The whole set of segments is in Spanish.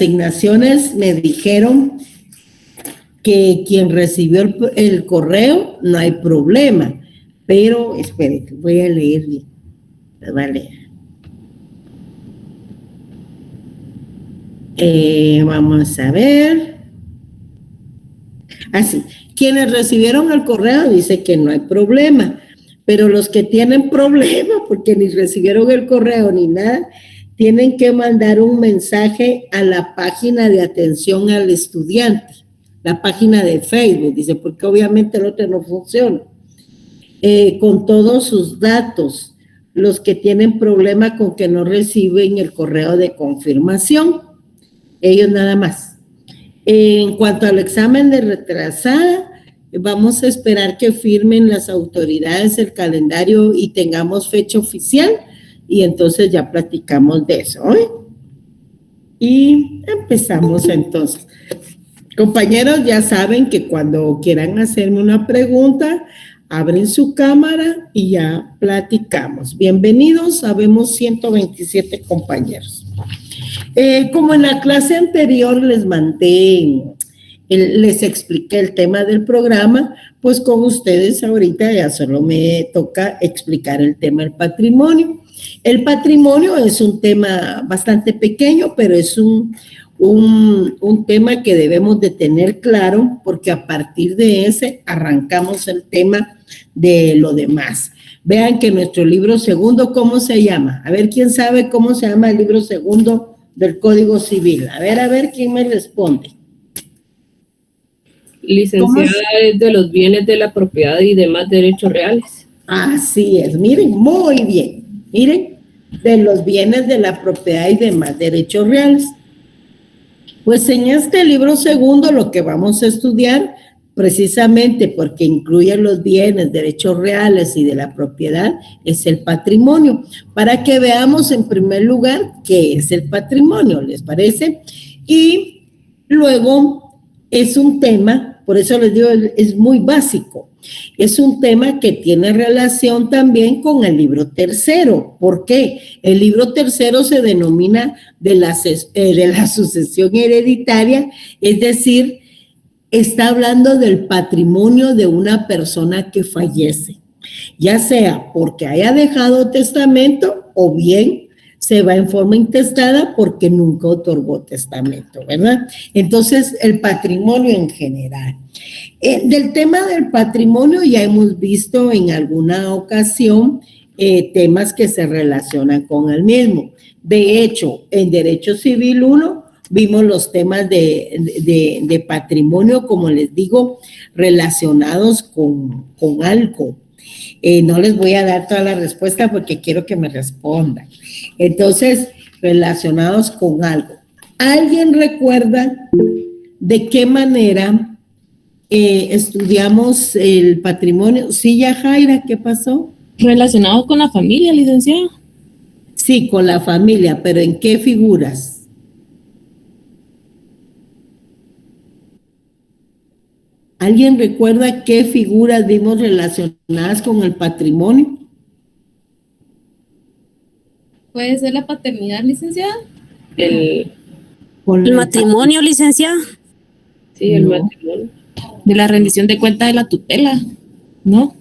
asignaciones me dijeron que quien recibió el correo no hay problema, pero espere, voy a leer bien. Vale. Vamos a ver. Así, quienes recibieron el correo dice que no hay problema, pero los que tienen problema porque ni recibieron el correo ni nada, tienen que mandar un mensaje a la página de atención al estudiante, la página de Facebook, dice, porque obviamente el otro no funciona, con todos sus datos, los que tienen problema con que no reciben el correo de confirmación, ellos nada más. En cuanto al examen de retrasada, vamos a esperar que firmen las autoridades el calendario y tengamos fecha oficial, y entonces ya platicamos de eso, ¿eh? Y empezamos entonces. Compañeros, ya saben que cuando quieran hacerme una pregunta, abren su cámara y ya platicamos. Bienvenidos, habemos 127 compañeros. Como en la clase anterior les les expliqué el tema del programa, pues con ustedes ahorita ya solo me toca explicar el tema del patrimonio. El patrimonio es un tema bastante pequeño, pero es un tema que debemos de tener claro, porque a partir de ese arrancamos el tema de lo demás. Vean que nuestro libro segundo, ¿cómo se llama? A ver, ¿quién sabe cómo se llama el libro segundo del Código Civil? A ver, ¿quién me responde? Licenciada, es de los bienes de la propiedad y demás derechos reales. Así es, miren, muy bien. Miren, de los bienes de la propiedad y demás derechos reales. Pues en este libro segundo lo que vamos a estudiar, precisamente porque incluye los bienes, derechos reales y de la propiedad, es el patrimonio. Para que veamos en primer lugar qué es el patrimonio, ¿les parece? Y luego es un tema, por eso les digo, es muy básico. Es un tema que tiene relación también con el libro tercero. ¿Por qué? El libro tercero se denomina de la sucesión hereditaria, es decir, está hablando del patrimonio de una persona que fallece, ya sea porque haya dejado testamento o bien se va en forma intestada porque nunca otorgó testamento, ¿verdad? Entonces, el patrimonio en general. Del tema del patrimonio ya hemos visto en alguna ocasión temas que se relacionan con el mismo. De hecho, en Derecho Civil 1 vimos los temas de patrimonio, como les digo, relacionados con algo. No les voy a dar toda la respuesta porque quiero que me respondan. Entonces, relacionados con algo. ¿Alguien recuerda de qué manera estudiamos el patrimonio? Sí, Yajaira, ¿qué pasó? Relacionado con la familia, licenciada. Sí, con la familia, pero ¿en qué figuras? ¿Alguien recuerda qué figuras vimos relacionadas con el patrimonio? ¿Puede ser la paternidad, licenciada? El matrimonio, licenciada. Sí, el matrimonio. De la rendición de cuentas de la tutela, ¿no?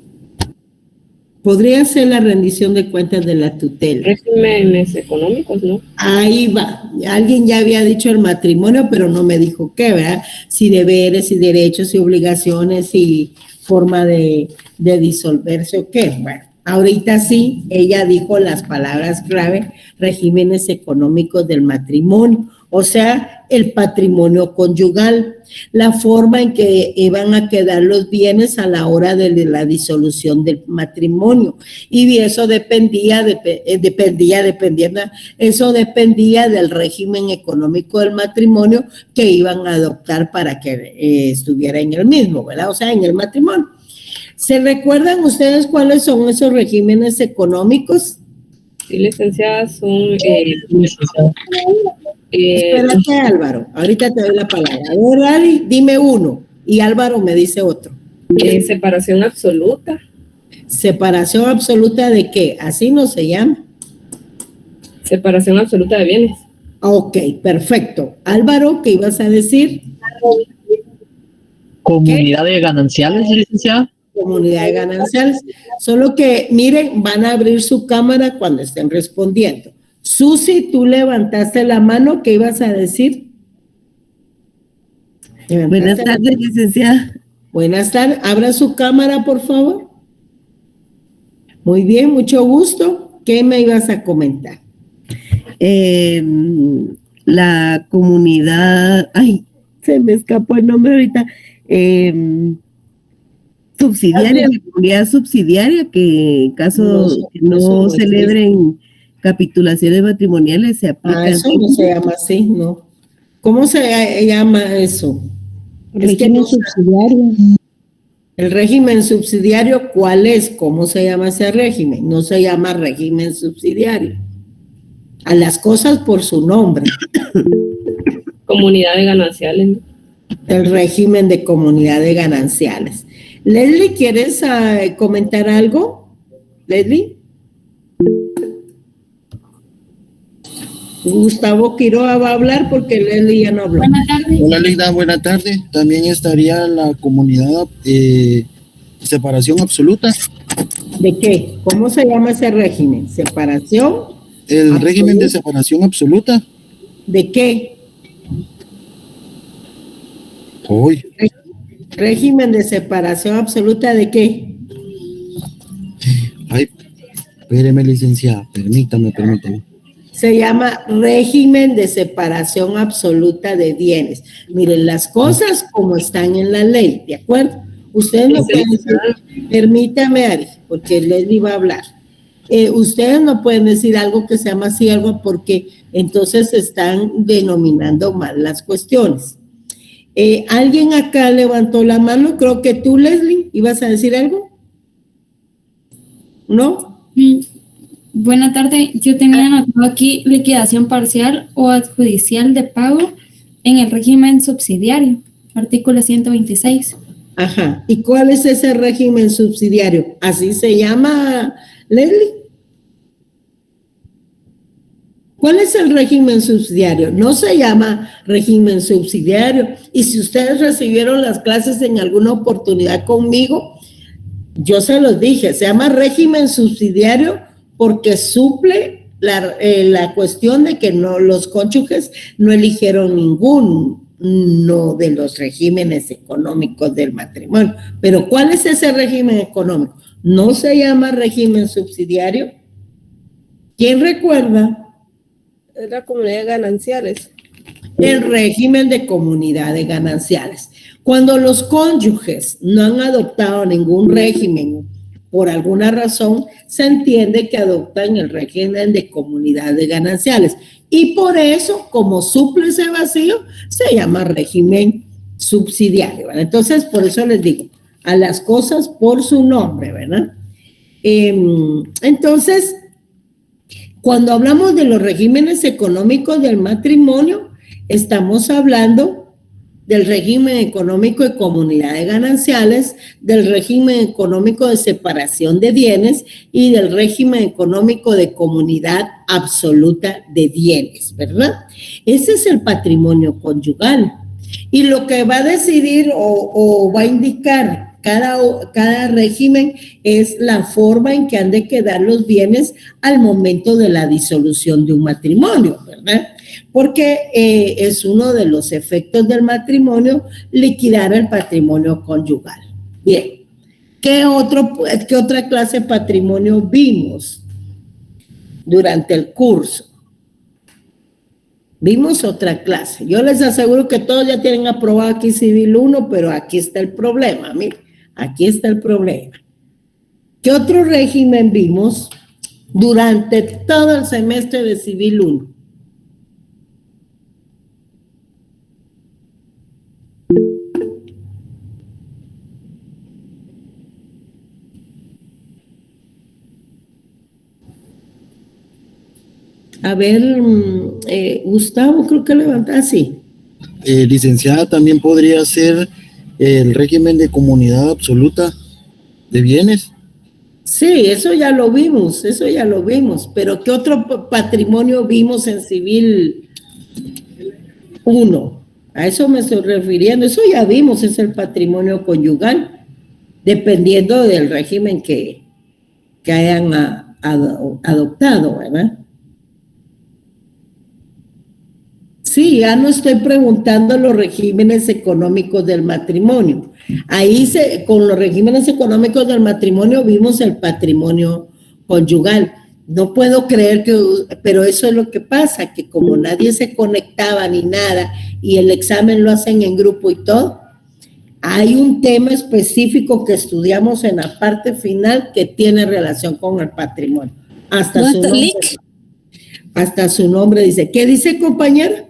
Podría ser la rendición de cuentas de la tutela. Regímenes económicos, ¿no? Ahí va. Alguien ya había dicho el matrimonio, pero no me dijo qué, ¿verdad? Si deberes, y derechos, y obligaciones, y forma de disolverse o qué. Bueno, ahorita sí, ella dijo las palabras clave, regímenes económicos del matrimonio, o sea, el patrimonio conyugal, la forma en que iban a quedar los bienes a la hora de la disolución del matrimonio. Y eso dependía del régimen económico del matrimonio que iban a adoptar para que estuviera en el mismo, ¿verdad? O sea, en el matrimonio. ¿Se recuerdan ustedes cuáles son esos regímenes económicos? Sí, licenciada, son... Espérate, Álvaro, ahorita te doy la palabra. A ver, Ari, dime uno y Álvaro me dice otro. Separación absoluta. ¿Separación absoluta de qué? Así no se llama. Separación absoluta de bienes. Ok, perfecto. Álvaro, ¿qué ibas a decir? Comunidad de gananciales, licenciada. Comunidad de gananciales. Solo que, miren, van a abrir su cámara cuando estén respondiendo. Susi, tú levantaste la mano, ¿qué ibas a decir? Buenas tardes, licenciada. Buenas tardes. Abra su cámara, por favor. Muy bien, mucho gusto. ¿Qué me ibas a comentar? La comunidad, ay, se me escapó el nombre ahorita, subsidiaria, la comunidad subsidiaria, que en caso que no celebren capitulaciones matrimoniales se aplica. Eso no se llama así, ¿no? ¿Cómo se llama eso? Régimen subsidiario. El régimen subsidiario, ¿cuál es? ¿Cómo se llama ese régimen? No se llama régimen subsidiario. A las cosas por su nombre. Comunidad de gananciales. El régimen de comunidad de gananciales. Leslie, ¿quieres comentar algo? Leslie. Gustavo Quiroga va a hablar porque Leslie ya no habló. Buenas tardes. Hola, Leida, buenas tardes. También estaría la comunidad separación absoluta. ¿De qué? ¿Cómo se llama ese régimen? ¿Separación? El absoluta. Régimen de separación absoluta. ¿De qué? Hoy. ¿Régimen de separación absoluta de qué? Ay, espéreme, licenciada, permítame. Se llama régimen de separación absoluta de bienes. Miren, las cosas como están en la ley, ¿de acuerdo? Ustedes no pueden decir, permítame, Ari, porque Leslie va a hablar. Ustedes no pueden decir algo que se llama así, algo porque entonces están denominando mal las cuestiones. ¿Alguien acá levantó la mano? Creo que tú, Leslie, ¿ibas a decir algo? ¿No? Buenas tardes, yo tenía anotado aquí liquidación parcial o adjudicial de pago en el régimen subsidiario, artículo 126. Ajá, ¿y cuál es ese régimen subsidiario? ¿Así se llama, Leslie? ¿Cuál es el régimen subsidiario? No se llama régimen subsidiario. Y si ustedes recibieron las clases en alguna oportunidad conmigo, yo se los dije, se llama régimen subsidiario porque suple la cuestión de que no, los cónyuges no eligieron ninguno de los regímenes económicos del matrimonio. Pero ¿cuál es ese régimen económico? ¿No se llama régimen subsidiario? ¿Quién recuerda? Es la comunidad de gananciales. El régimen de comunidad de gananciales. Cuando los cónyuges no han adoptado ningún régimen, por alguna razón, se entiende que adoptan el régimen de comunidad de gananciales. Y por eso, como suple ese vacío, se llama régimen subsidiario, ¿verdad? Entonces, por eso les digo, a las cosas por su nombre, ¿verdad? Entonces, cuando hablamos de los regímenes económicos del matrimonio, estamos hablando del régimen económico de comunidad de gananciales, del régimen económico de separación de bienes y del régimen económico de comunidad absoluta de bienes, ¿verdad? Ese es el patrimonio conyugal. Y lo que va a decidir o va a indicar cada régimen es la forma en que han de quedar los bienes al momento de la disolución de un matrimonio, ¿verdad? Porque es uno de los efectos del matrimonio liquidar el patrimonio conyugal. Bien, ¿qué otra clase de patrimonio vimos durante el curso? Vimos otra clase. Yo les aseguro que todos ya tienen aprobado aquí Civil 1, pero aquí está el problema, miren, aquí está el problema. ¿Qué otro régimen vimos durante todo el semestre de Civil 1? A ver, Gustavo, creo que levanta así. Licenciada, también podría ser el régimen de comunidad absoluta de bienes. Sí, eso ya lo vimos, pero ¿qué otro patrimonio vimos en Civil 1. A eso me estoy refiriendo. Eso ya vimos, es el patrimonio conyugal, dependiendo del régimen que hayan adoptado, ¿verdad? Sí, ya no estoy preguntando los regímenes económicos del matrimonio. Ahí con los regímenes económicos del matrimonio vimos el patrimonio conyugal. No puedo creer pero eso es lo que pasa, que como nadie se conectaba ni nada y el examen lo hacen en grupo y todo, hay un tema específico que estudiamos en la parte final que tiene relación con el patrimonio. Hasta su nombre dice. ¿Qué dice, compañera?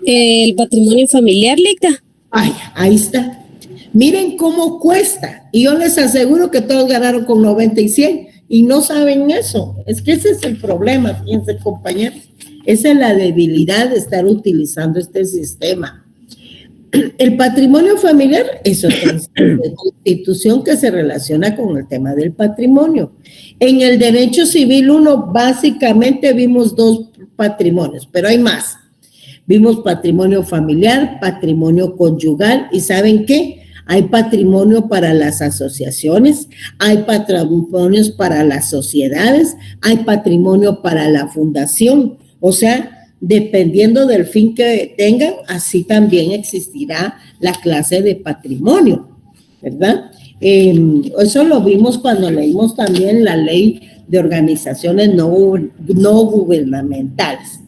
El patrimonio familiar, Licta. Ay, ahí está. Miren cómo cuesta. Y yo les aseguro que todos ganaron con 90 y 100 y no saben eso. Es que ese es el problema, fíjense, compañeros. Esa es la debilidad de estar utilizando este sistema. El patrimonio familiar es otra institución que se relaciona con el tema del patrimonio. En el derecho civil 1 básicamente vimos 2 patrimonios, pero hay más. Vimos patrimonio familiar, patrimonio conyugal y ¿saben qué? Hay patrimonio para las asociaciones, hay patrimonios para las sociedades, hay patrimonio para la fundación. O sea, dependiendo del fin que tengan, así también existirá la clase de patrimonio, ¿verdad? Eso lo vimos cuando leímos también la ley de organizaciones no gubernamentales.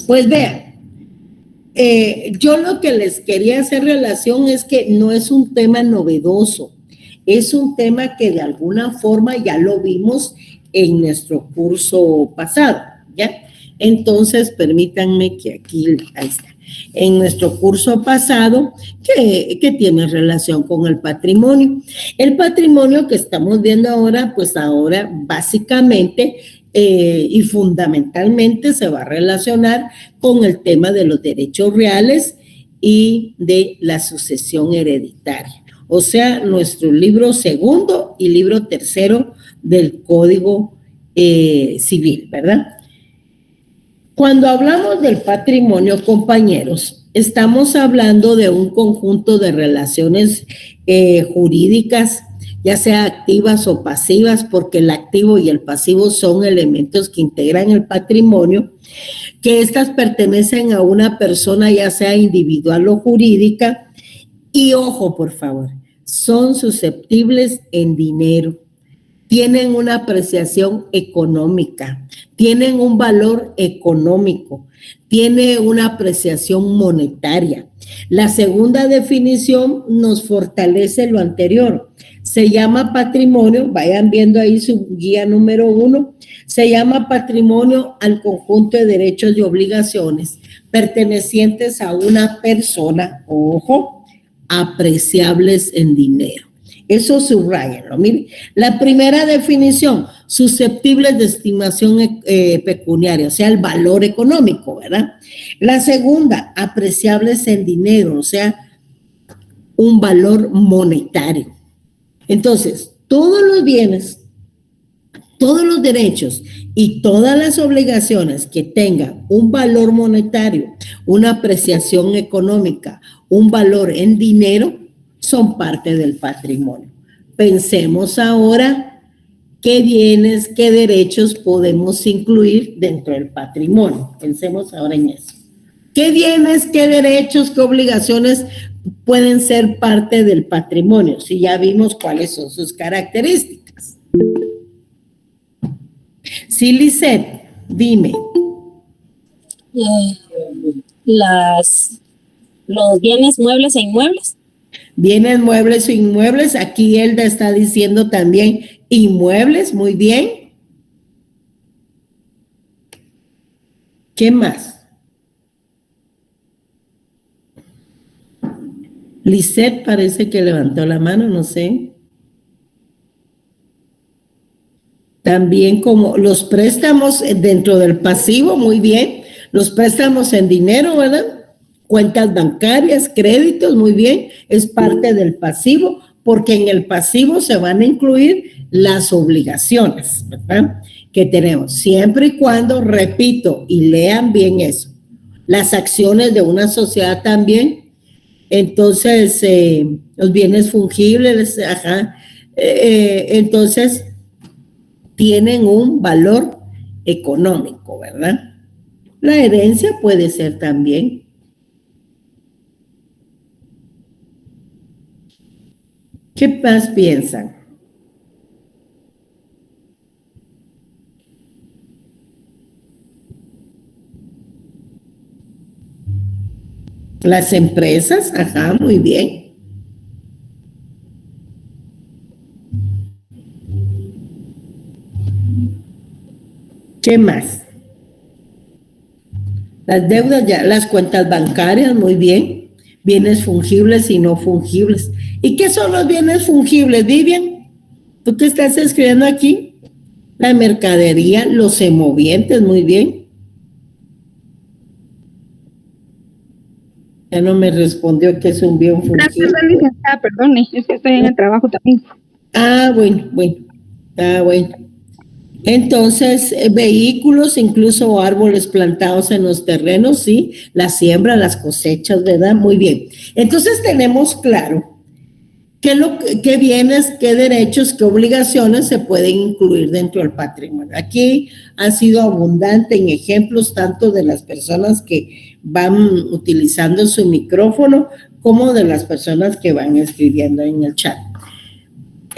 Pues vean, yo lo que les quería hacer relación es que no es un tema novedoso, es un tema que de alguna forma ya lo vimos en nuestro curso pasado, ¿ya? Entonces, permítanme que aquí, ahí está, en nuestro curso pasado, que tiene relación con el patrimonio. El patrimonio que estamos viendo ahora, pues ahora básicamente y fundamentalmente se va a relacionar con el tema de los derechos reales y de la sucesión hereditaria. O sea, nuestro libro segundo y libro tercero del Código Civil, ¿verdad? Cuando hablamos del patrimonio, compañeros, estamos hablando de un conjunto de relaciones jurídicas, ya sea activas o pasivas, porque el activo y el pasivo son elementos que integran el patrimonio, que estas pertenecen a una persona, ya sea individual o jurídica, y ojo, por favor, son susceptibles en dinero, tienen una apreciación económica, tienen un valor económico, tiene una apreciación monetaria. La segunda definición nos fortalece lo anterior. Se llama patrimonio, vayan viendo ahí su guía número 1, se llama patrimonio al conjunto de derechos y obligaciones pertenecientes a una persona, ojo, apreciables en dinero. Eso subrayenlo, miren. La primera definición, susceptibles de estimación pecuniaria, o sea, el valor económico, ¿verdad? La segunda, apreciables en dinero, o sea, un valor monetario. Entonces, todos los bienes, todos los derechos y todas las obligaciones que tengan un valor monetario, una apreciación económica, un valor en dinero, son parte del patrimonio. Pensemos ahora qué bienes, qué derechos podemos incluir dentro del patrimonio. Pensemos ahora en eso. ¿Qué bienes, qué derechos, qué obligaciones pueden ser parte del patrimonio? Si ya vimos cuáles son sus características. Sí, Lisette, dime. Los bienes muebles e inmuebles. Bienes muebles o inmuebles. Aquí Elda está diciendo también inmuebles. Muy bien. ¿Qué más? Lisette parece que levantó la mano, no sé. También como los préstamos dentro del pasivo, muy bien. Los préstamos en dinero, ¿verdad? Cuentas bancarias, créditos, muy bien. Es parte del pasivo, porque en el pasivo se van a incluir las obligaciones, ¿verdad? Que tenemos. Siempre y cuando, repito, y lean bien eso. las acciones de una sociedad también. Entonces, los bienes fungibles, entonces tienen un valor económico, ¿verdad? La herencia puede ser también. ¿Qué más piensan? Las empresas, muy bien. ¿Qué más? Las deudas, ya, las cuentas bancarias, muy bien. Bienes fungibles y no fungibles. ¿Y qué son los bienes fungibles, Vivian? ¿Tú qué estás escribiendo aquí? La mercadería, los semovientes, muy bien. Ya no me respondió que es un bien fungible. Perdone, es que estoy en el trabajo también. Bueno. Entonces, vehículos, incluso árboles plantados en los terrenos, sí, la siembra, las cosechas, ¿verdad? Muy bien. Entonces tenemos claro qué bienes, qué derechos, qué obligaciones se pueden incluir dentro del patrimonio. Aquí ha sido abundante en ejemplos tanto de las personas que van utilizando su micrófono como de las personas que van escribiendo en el chat.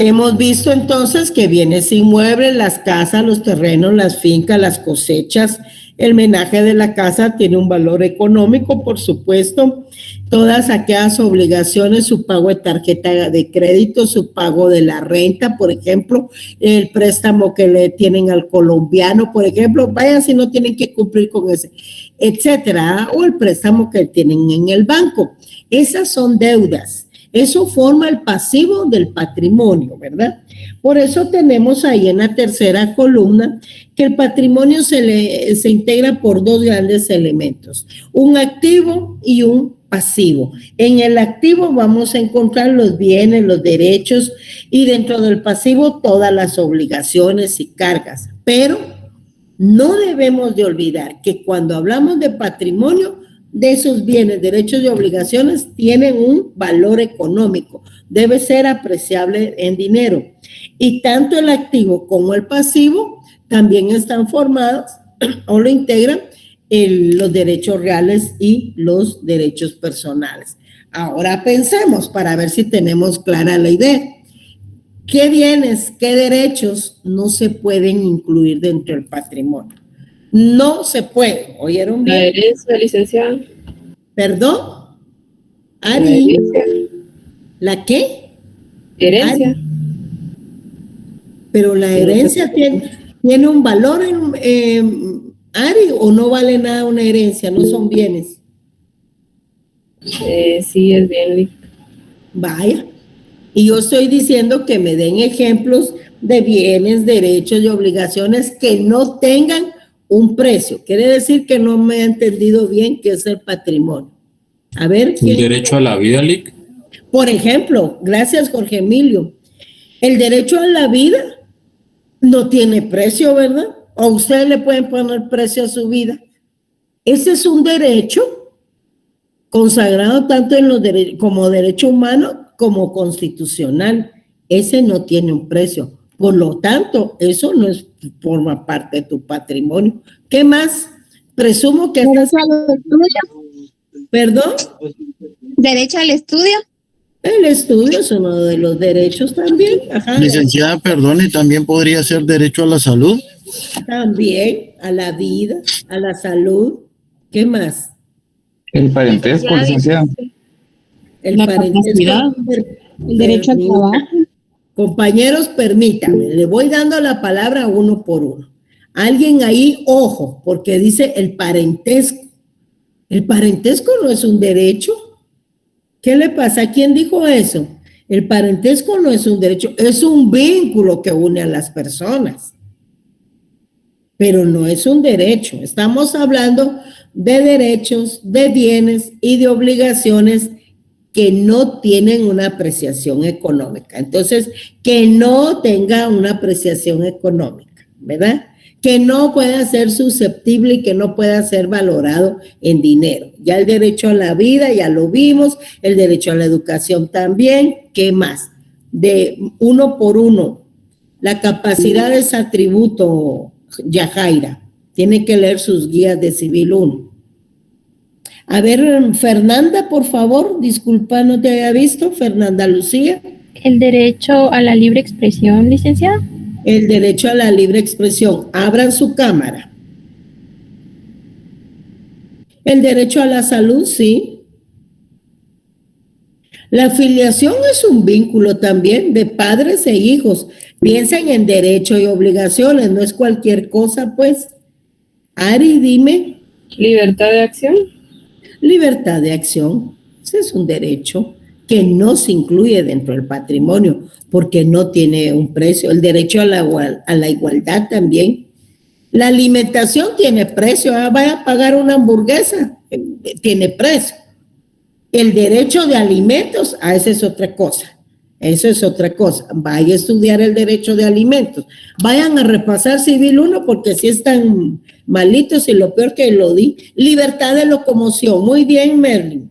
Hemos visto entonces que bienes inmuebles, las casas, los terrenos, las fincas, las cosechas, el menaje de la casa tiene un valor económico, por supuesto. Todas aquellas obligaciones, su pago de tarjeta de crédito, su pago de la renta, por ejemplo, el préstamo que le tienen al colombiano, por ejemplo, vaya si no tienen que cumplir con ese, etcétera, o el préstamo que tienen en el banco. Esas son deudas. Eso forma el pasivo del patrimonio, ¿verdad? Por eso tenemos ahí en la tercera columna que el patrimonio se integra por dos grandes elementos, un activo y un pasivo. En el activo vamos a encontrar los bienes, los derechos y dentro del pasivo todas las obligaciones y cargas. Pero no debemos de olvidar que cuando hablamos de patrimonio, de esos bienes, derechos y obligaciones tienen un valor económico, debe ser apreciable en dinero. Y tanto el activo como el pasivo también están formados o lo integran los derechos reales y los derechos personales. Ahora pensemos para ver si tenemos clara la idea. ¿Qué bienes, qué derechos no se pueden incluir dentro del patrimonio? No se puede. ¿Oyeron bien? La herencia, licenciada. ¿Perdón? Ari. ¿La qué? Herencia. Ari. Pero la herencia tiene un valor Ari, o no vale nada una herencia, no son bienes. Sí, es bien. Vaya. Y yo estoy diciendo que me den ejemplos de bienes, derechos y obligaciones que no tengan un precio. Quiere decir que no me ha entendido bien qué es el patrimonio. A ver. ¿El derecho a la vida, Lic? Por ejemplo, gracias Jorge Emilio, el derecho a la vida no tiene precio, ¿verdad? O ustedes le pueden poner precio a su vida. Ese es un derecho consagrado tanto en los como derecho humano como constitucional. Ese no tiene un precio. Por lo tanto, eso no forma parte de tu patrimonio. ¿Qué más? Presumo que estás... ¿Perdón? ¿Derecho al estudio? El estudio es uno de los derechos también. Ajá. Licenciada, perdone, también podría ser derecho a la salud. También, a la vida, a la salud. ¿Qué más? El parentesco, licenciada. El La parentesco. capacidad, el derecho al trabajo. Compañeros, permítame, le voy dando la palabra uno por uno. Alguien ahí, ojo, porque dice el parentesco. El parentesco no es un derecho. ¿Qué le pasa? ¿Quién dijo eso? El parentesco no es un derecho, es un vínculo que une a las personas. Pero no es un derecho. Estamos hablando de derechos, de bienes y de obligaciones que no tienen una apreciación económica. Entonces, que no tenga una apreciación económica, ¿verdad? que no pueda ser susceptible y que no pueda ser valorado en dinero. Ya el derecho a la vida, ya lo vimos, el derecho a la educación también. ¿Qué más? De uno por uno. La capacidad es atributo, Yajaira. Tiene que leer sus guías de Civil 1. A ver, Fernanda, por favor, disculpa, no te había visto. Fernanda Lucía. El derecho a la libre expresión, licenciada. El derecho a la libre expresión. Abran su cámara. El derecho a la salud, sí. La afiliación es un vínculo también de padres e hijos. Piensen en derecho y obligaciones, no es cualquier cosa, pues. Ari, dime. Libertad de acción. Libertad de acción. Ese es un derecho que no se incluye dentro del patrimonio porque no tiene un precio. El derecho a la igualdad también. La alimentación tiene precio. Vaya a pagar una hamburguesa, tiene precio. El derecho de alimentos, esa es otra cosa. Eso es otra cosa. Vaya a estudiar el derecho de alimentos. Vayan a repasar Civil 1 porque si están malitos y lo peor que lo di. Libertad de locomoción. Muy bien, Merlin.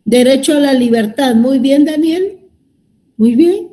Derecho a la libertad. Muy bien, Daniel. Muy bien.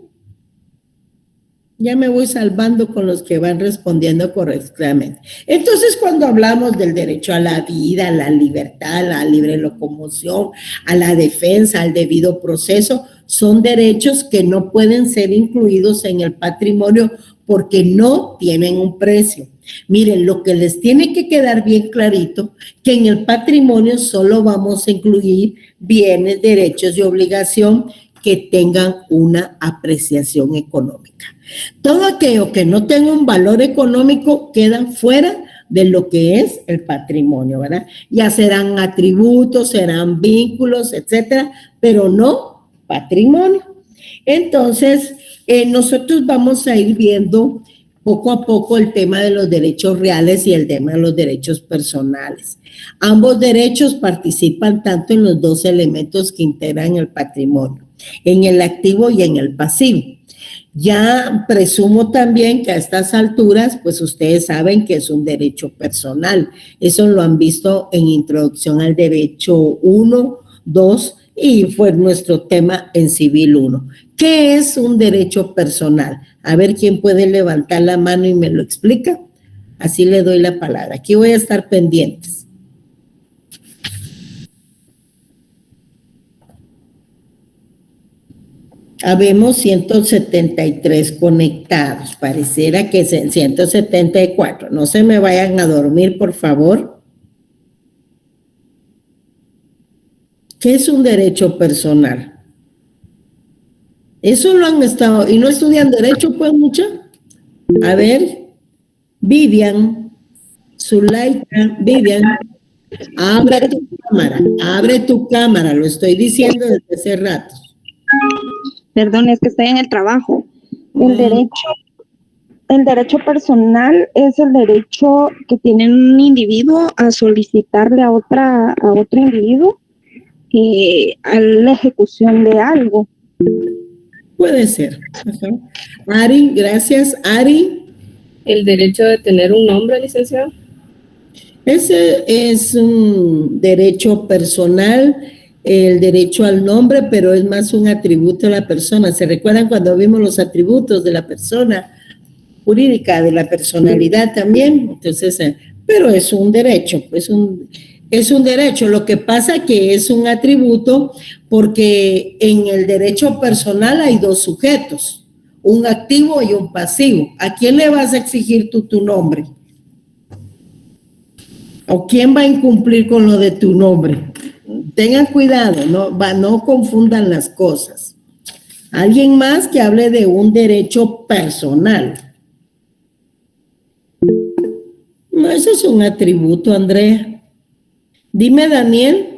Ya me voy salvando con los que van respondiendo correctamente. Entonces, cuando hablamos del derecho a la vida, a la libertad, a la libre locomoción, a la defensa, al debido proceso, son derechos que no pueden ser incluidos en el patrimonio porque no tienen un precio. Miren, lo que les tiene que quedar bien clarito, que en el patrimonio solo vamos a incluir bienes, derechos y obligación que tengan una apreciación económica. Todo aquello que no tenga un valor económico queda fuera de lo que es el patrimonio, ¿verdad? Ya serán atributos, serán vínculos, etcétera, pero no patrimonio. Entonces, nosotros vamos a ir viendo poco a poco el tema de los derechos reales y el tema de los derechos personales. Ambos derechos participan tanto en los dos elementos que integran el patrimonio, en el activo y en el pasivo. Ya presumo también que a estas alturas, pues ustedes saben que es un derecho personal. Eso lo han visto en Introducción al Derecho 1, 2 y fue nuestro tema en Civil 1. ¿Qué es un derecho personal? A ver quién puede levantar la mano y me lo explica. Así le doy la palabra. Aquí voy a estar pendientes. Habemos 173 conectados. Pareciera que es en 174. No se me vayan a dormir, por favor. ¿Qué es un derecho personal? Eso lo han estado, y no estudian derecho, pues, mucha. A ver, Vivian, Zulaika, Vivian, abre tu cámara, lo estoy diciendo desde hace rato. Perdón, es que estoy en el trabajo. El derecho personal es el derecho que tiene un individuo a solicitarle a otro individuo a la ejecución de algo. Puede ser. Ajá. Ari, gracias. Ari. El derecho de tener un nombre, licenciado. Ese es un derecho personal, el derecho al nombre, pero es más un atributo de la persona. ¿Se recuerdan cuando vimos los atributos de la persona jurídica, de la personalidad también? Entonces, pero es un derecho, es un derecho. Lo que pasa que es un atributo porque en el derecho personal hay dos sujetos, un activo y un pasivo. ¿A quién le vas a exigir tú tu nombre? ¿O quién va a incumplir con lo de tu nombre? Tengan cuidado, no confundan las cosas. Alguien más que hable de un derecho personal. No, eso es un atributo, Andrea. Dime, Daniel.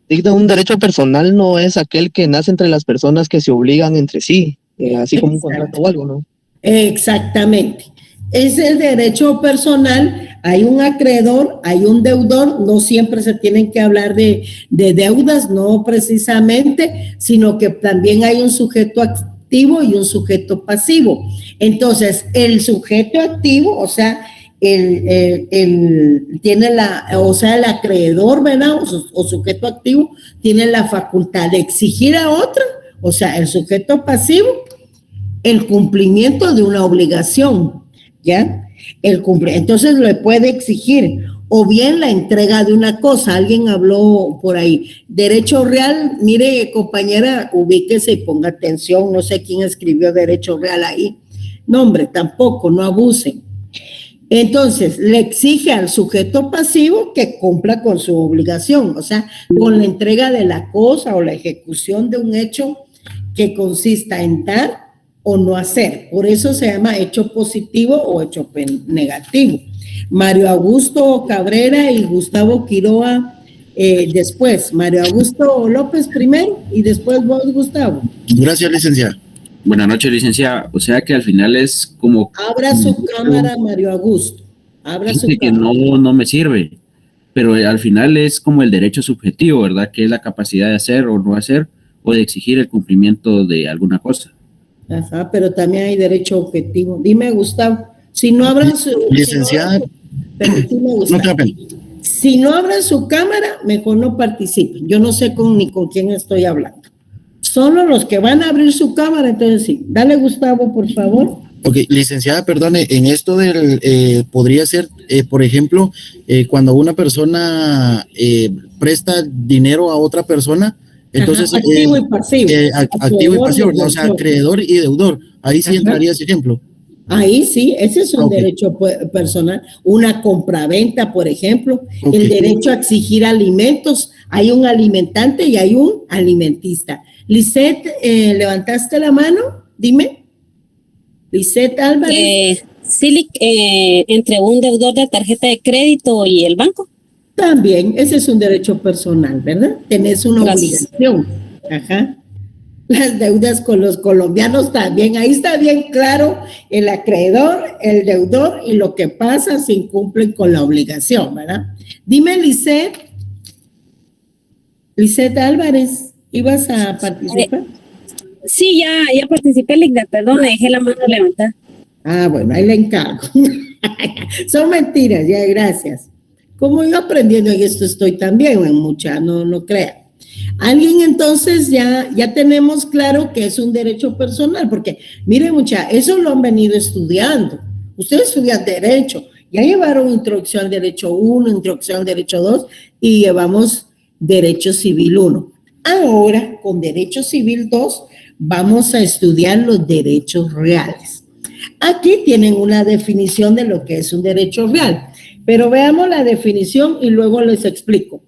Un derecho personal no es aquel que nace entre las personas que se obligan entre sí, así como un contrato o algo, ¿no? Exactamente. Es el derecho personal, hay un acreedor, hay un deudor, no siempre se tienen que hablar de deudas, no precisamente, sino que también hay un sujeto activo y un sujeto pasivo. Entonces, el sujeto activo, o sea, tiene el acreedor, ¿verdad? O sujeto activo tiene la facultad de exigir a otro, o sea, el sujeto pasivo, el cumplimiento de una obligación, ¿ya? Entonces le puede exigir, o bien la entrega de una cosa. Alguien habló por ahí, derecho real. Mire, compañera, ubíquese y ponga atención, no sé quién escribió derecho real ahí. No, hombre, tampoco, no abusen. Entonces, le exige al sujeto pasivo que cumpla con su obligación, o sea, con la entrega de la cosa o la ejecución de un hecho que consista en dar o no hacer. Por eso se llama hecho positivo o hecho negativo. Mario Augusto Cabrera y Gustavo Quiroa después. Mario Augusto López primero y después vos, Gustavo. Gracias, licenciada. Buenas noches, licenciada. O sea que al final es como... Abra su cámara, Mario Augusto. Abra su que cámara. no me sirve, pero al final es como el derecho subjetivo, ¿verdad? Que es la capacidad de hacer o no hacer o de exigir el cumplimiento de alguna cosa. Ajá, pero también hay derecho objetivo. Dime, Gustavo, si no abran su... Licenciada. Permíteme, Gustavo. Si no abran su cámara, mejor no participen. Yo no sé ni con quién estoy hablando. Solo los que van a abrir su cámara, entonces sí. Dale, Gustavo, por favor. Ok, licenciada, perdone, en esto podría ser, por ejemplo, cuando una persona presta dinero a otra persona, entonces... Ajá, activo y pasivo. Activo y pasivo, ¿no? O sea, acreedor y deudor. Ahí sí entraría ese ejemplo. Ahí sí, ese es un derecho personal. Una compraventa, por ejemplo. El derecho a exigir alimentos. Hay un alimentante y hay un alimentista. Lisette, ¿levantaste la mano? Dime. Lisette Álvarez. Sí, entre un deudor de tarjeta de crédito y el banco. También, ese es un derecho personal, ¿verdad? Tenés una obligación. Ajá. Las deudas con los colombianos también. Ahí está bien claro el acreedor, el deudor y lo que pasa si incumplen con la obligación, ¿verdad? Dime, Lisette Álvarez, ¿ibas a participar? Sí, ya participé, Ligda, perdón, me dejé la mano levantada. Ah, bueno, ahí le encargo. Son mentiras, ya, gracias. Como yo aprendiendo en esto estoy también, en mucha, no crea. Alguien entonces ya tenemos claro que es un derecho personal, porque miren mucha, eso lo han venido estudiando. Ustedes estudian derecho, ya llevaron introducción al derecho 1, introducción al derecho 2 y llevamos derecho civil 1. Ahora, con derecho civil 2, vamos a estudiar los derechos reales. Aquí tienen una definición de lo que es un derecho real, pero veamos la definición y luego les explico.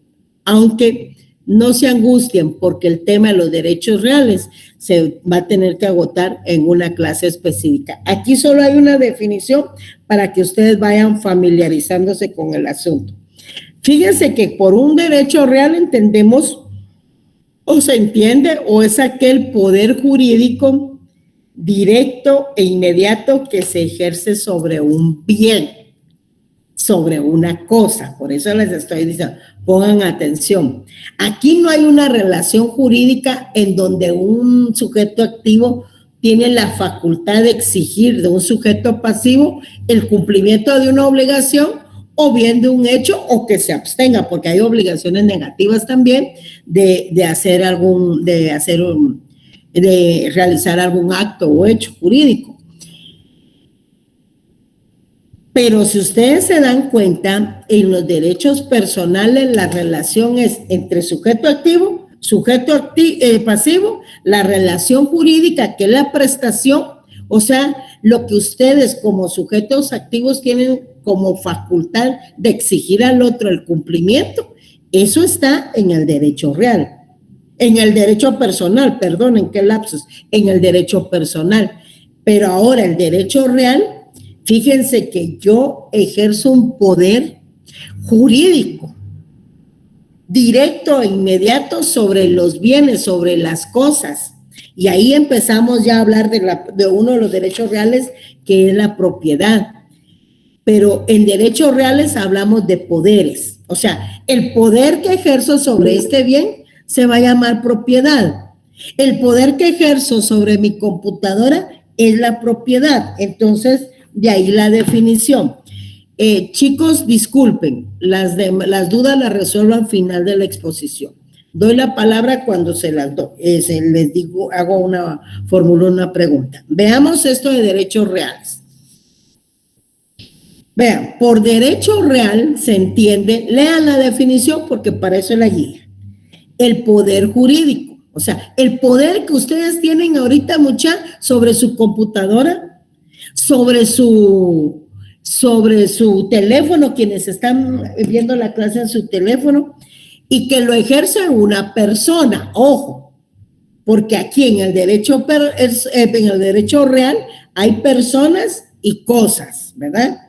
Aunque no se angustien porque el tema de los derechos reales se va a tener que agotar en una clase específica. Aquí solo hay una definición para que ustedes vayan familiarizándose con el asunto. Fíjense que por un derecho real entendemos o se entiende o es aquel poder jurídico directo e inmediato que se ejerce sobre un bien, sobre una cosa. Por eso les estoy diciendo, pongan atención. Aquí no hay una relación jurídica en donde un sujeto activo tiene la facultad de exigir de un sujeto pasivo el cumplimiento de una obligación o bien de un hecho o que se abstenga, porque hay obligaciones negativas también de realizar algún acto o hecho jurídico. Pero si ustedes se dan cuenta, en los derechos personales la relación es entre sujeto activo, pasivo, la relación jurídica que es la prestación, o sea, lo que ustedes como sujetos activos tienen como facultad de exigir al otro el cumplimiento, eso está en el derecho real, en el derecho personal, perdonen, qué lapsus, en el derecho personal. Pero ahora el derecho real, fíjense que yo ejerzo un poder jurídico directo e inmediato sobre los bienes, sobre las cosas. Y ahí empezamos ya a hablar de uno de los derechos reales, que es la propiedad. Pero en derechos reales hablamos de poderes. O sea, el poder que ejerzo sobre este bien se va a llamar propiedad. El poder que ejerzo sobre mi computadora es la propiedad. Entonces, de ahí la definición. Chicos, disculpen, las dudas las resuelvo al final de la exposición. Doy la palabra cuando se las doy. Les digo, formulo una pregunta. Veamos esto de derechos reales. Vean, por derecho real se entiende, lean la definición porque para eso es la guía. El poder jurídico, o sea, el poder que ustedes tienen ahorita, sobre su computadora, sobre su teléfono, quienes están viendo la clase en su teléfono, y que lo ejerce una persona, ojo, porque aquí en el derecho real hay personas y cosas, ¿verdad?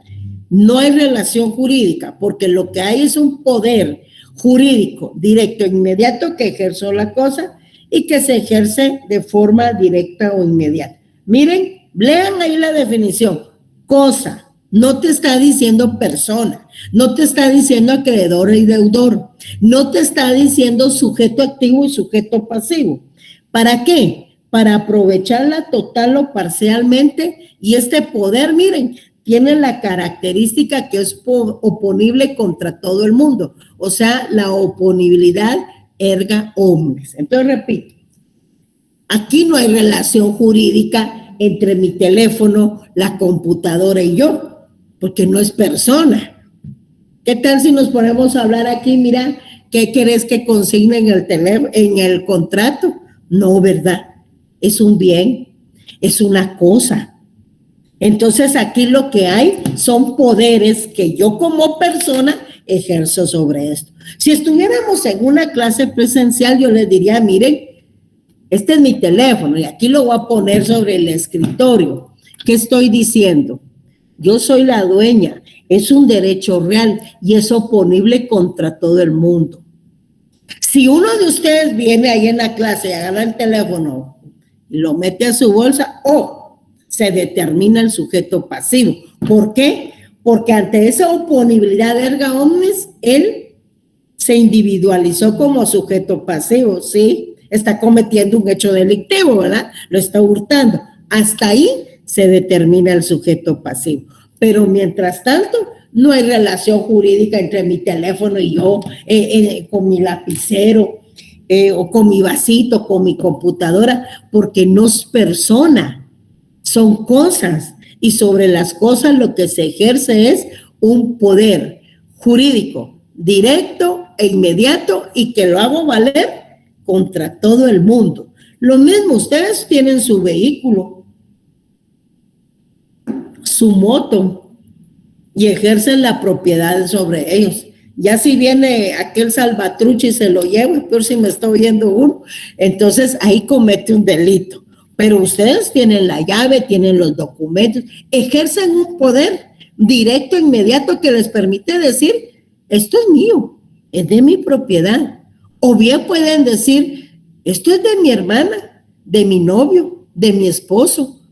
No hay relación jurídica, porque lo que hay es un poder jurídico directo e inmediato que ejerció la cosa y que se ejerce de forma directa o inmediata. Miren, lean ahí la definición. Cosa, no te está diciendo persona, no te está diciendo acreedor y deudor, no te está diciendo sujeto activo y sujeto pasivo. ¿Para qué? Para aprovecharla total o parcialmente, y este poder, miren, tiene la característica que es oponible contra todo el mundo, o sea, la oponibilidad erga omnes. Entonces, repito, aquí no hay relación jurídica entre mi teléfono, la computadora y yo, porque no es persona. ¿Qué tal si nos ponemos a hablar aquí? Mira, ¿qué querés que consigne en el contrato? No, ¿verdad? Es un bien, es una cosa. Entonces aquí lo que hay son poderes que yo como persona ejerzo sobre esto. Si estuviéramos en una clase presencial, yo les diría, miren, este es mi teléfono y aquí lo voy a poner sobre el escritorio. ¿Qué estoy diciendo? Yo soy la dueña, es un derecho real y es oponible contra todo el mundo. Si uno de ustedes viene ahí en la clase y agarra el teléfono y lo mete a su bolsa, se determina el sujeto pasivo. ¿Por qué? Porque ante esa oponibilidad erga omnes, él se individualizó como sujeto pasivo, ¿sí? Está cometiendo un hecho delictivo, ¿verdad? Lo está hurtando. Hasta ahí se determina el sujeto pasivo. Pero mientras tanto, no hay relación jurídica entre mi teléfono y yo, con mi lapicero, o con mi vasito, con mi computadora, porque no es persona. Son cosas, y sobre las cosas lo que se ejerce es un poder jurídico directo e inmediato y que lo hago valer contra todo el mundo. Lo mismo, ustedes tienen su vehículo, su moto, y ejercen la propiedad sobre ellos. Ya si viene aquel salvatrucho y se lo lleva, peor si me está oyendo uno, entonces ahí comete un delito. Pero ustedes tienen la llave, tienen los documentos, ejercen un poder directo, inmediato, que les permite decir, esto es mío, es de mi propiedad. O bien pueden decir, esto es de mi hermana, de mi novio, de mi esposo,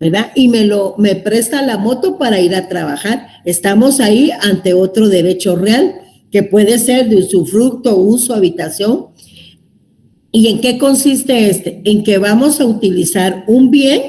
¿verdad? Y me presta la moto para ir a trabajar. Estamos ahí ante otro derecho real, que puede ser de usufructo, uso, habitación. ¿Y en qué consiste este? En que vamos a utilizar un bien,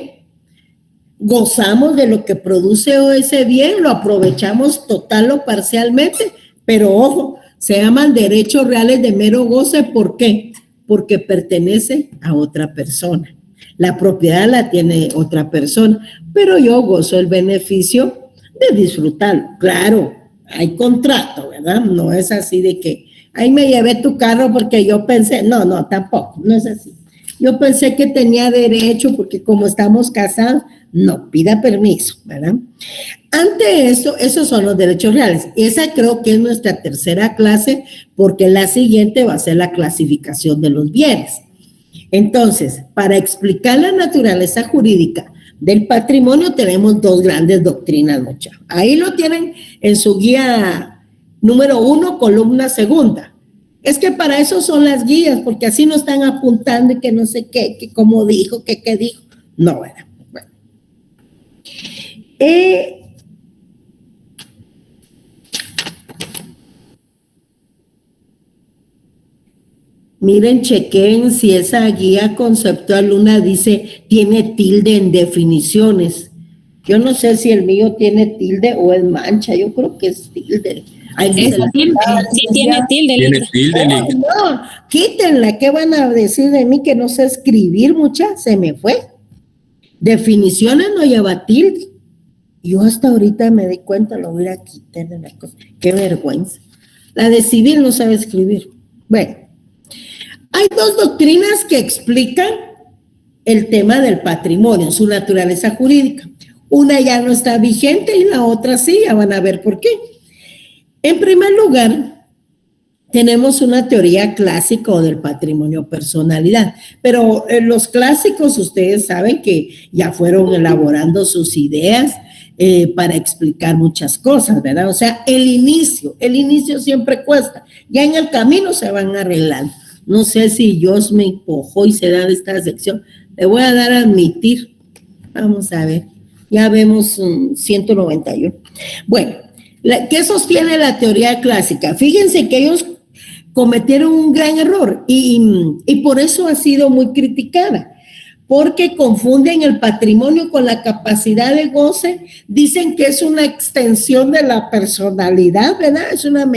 gozamos de lo que produce ese bien, lo aprovechamos total o parcialmente, pero ojo, se llaman derechos reales de mero goce. ¿Por qué? Porque pertenece a otra persona. La propiedad la tiene otra persona, pero yo gozo el beneficio de disfrutarlo. Claro, hay contrato, ¿verdad? No es así de que ahí me llevé tu carro porque yo pensé, no, tampoco, no es así. Yo pensé que tenía derecho porque como estamos casados, no, pida permiso, ¿verdad? Ante eso, esos son los derechos reales. Esa creo que es nuestra tercera clase, porque la siguiente va a ser la clasificación de los bienes. Entonces, para explicar la naturaleza jurídica del patrimonio tenemos dos grandes doctrinas, muchachos. Ahí lo tienen en su guía número 1, columna segunda. Es que para eso son las guías, porque así no están apuntando y que no sé qué, que cómo dijo, que qué dijo. No, ¿verdad? Bueno. Miren, chequen si esa guía conceptual una dice, tiene tilde en definiciones. Yo no sé si el mío tiene tilde o es mancha, yo creo que es tilde. Ahí dice Sí, tiene tilde. Tiene tilde, Lili. no, quítenla, ¿qué van a decir de mí que no sé escribir, mucha? Se me fue. Definiciones no lleva tilde. Yo hasta ahorita me di cuenta, lo voy a quitar de la cosa. Qué vergüenza. La de civil no sabe escribir. Bueno, hay dos doctrinas que explican el tema del patrimonio, su naturaleza jurídica. Una ya no está vigente y la otra sí, ya van a ver por qué. En primer lugar, tenemos una teoría clásica del patrimonio personalidad, pero los clásicos ustedes saben que ya fueron elaborando sus ideas para explicar muchas cosas, ¿verdad? O sea, el inicio siempre cuesta, ya en el camino se van arreglando. No sé si Dios me empujó y se da de esta sección, le voy a dar a admitir, vamos a ver, ya vemos 191. Bueno, ¿qué sostiene la teoría clásica? Fíjense que ellos cometieron un gran error y por eso ha sido muy criticada, porque confunden el patrimonio con la capacidad de goce, dicen que es una extensión de la personalidad, ¿verdad? Es una